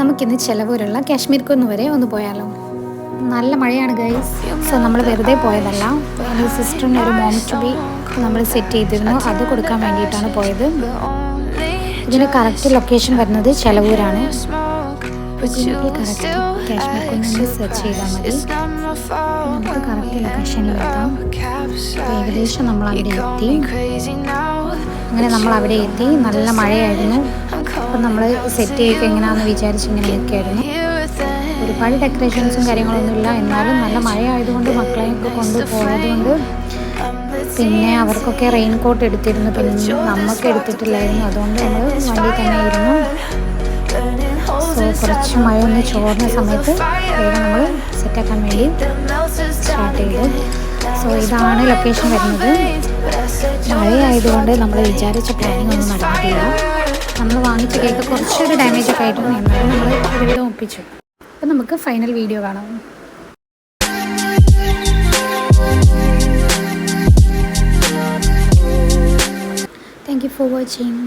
നമുക്കിന്ന് ചിലവൂരുള്ള കാശ്മീർ കുന്ന് വരെ ഒന്ന് പോയാലോ. നല്ല മഴയാണ് ഗൈസ്. സോ നമ്മൾ വെറുതെ പോയതല്ല. എൻ്റെ സിസ്റ്ററിന് ഒരു മോം ടു ബി നമ്മൾ സെറ്റ് ചെയ്തിരുന്നു, അത് കൊടുക്കാൻ വേണ്ടിയിട്ടാണ് പോയത്. ഇതിന് കറക്റ്റ് ലൊക്കേഷൻ വരുന്നത് ചിലവൂരാണ്. കറക്റ്റ് കാശ്മീർ കുന്നിൽ സെർച്ച് ചെയ്താൽ മതി, നമുക്ക് കറക്റ്റ് ലൊക്കേഷനിൽ എത്താം. ഏകദേശം നമ്മൾ അവിടെ എത്തി. അങ്ങനെ നമ്മൾ അവിടെ എത്തി. നല്ല മഴയായിരുന്നു. അപ്പം നമ്മൾ സെറ്റ് ചെയ്യൊക്കെ എങ്ങനെയാണെന്ന് വിചാരിച്ച് ഇങ്ങനെ നിൽക്കുകയായിരുന്നു. ഒരുപാട് ഡെക്കറേഷൻസും കാര്യങ്ങളൊന്നുമില്ല, എന്നാലും നല്ല മഴ ആയതുകൊണ്ട് മക്കളെയൊക്കെ കൊണ്ടുപോയത് കൊണ്ട് പിന്നെ അവർക്കൊക്കെ റെയിൻ കോട്ട് എടുത്തിരുന്നു, പിന്നെ നമുക്ക് എടുത്തിട്ടില്ലായിരുന്നു. അതുകൊണ്ട് നമ്മൾ വണ്ടി തന്നെ ഇരുന്നു. സോ കുറച്ച് മഴ ഒന്ന് ചോർന്ന സമയത്ത് വേഗം നമ്മൾ സെറ്റാക്കാൻ വേണ്ടി സ്റ്റാർട്ട് ചെയ്തു. സോ ഇതാണ് ലൊക്കേഷൻ വരുന്നത്. മഴയായതുകൊണ്ട് നമ്മൾ വിചാരിച്ച പ്ലാനിങ് ഒന്നും നടന്നിട്ടില്ല. നമ്മൾ വാങ്ങിച്ച കേക്ക് കുറച്ചൊരു ഡാമേജ് ഒക്കെ ആയിരുന്നു, എന്നാലും നമ്മൾ ഒരുവിധം ഒപ്പിച്ചു. അപ്പോൾ നമുക്ക് ഫൈനൽ വീഡിയോ കാണാം. Thank you for watching.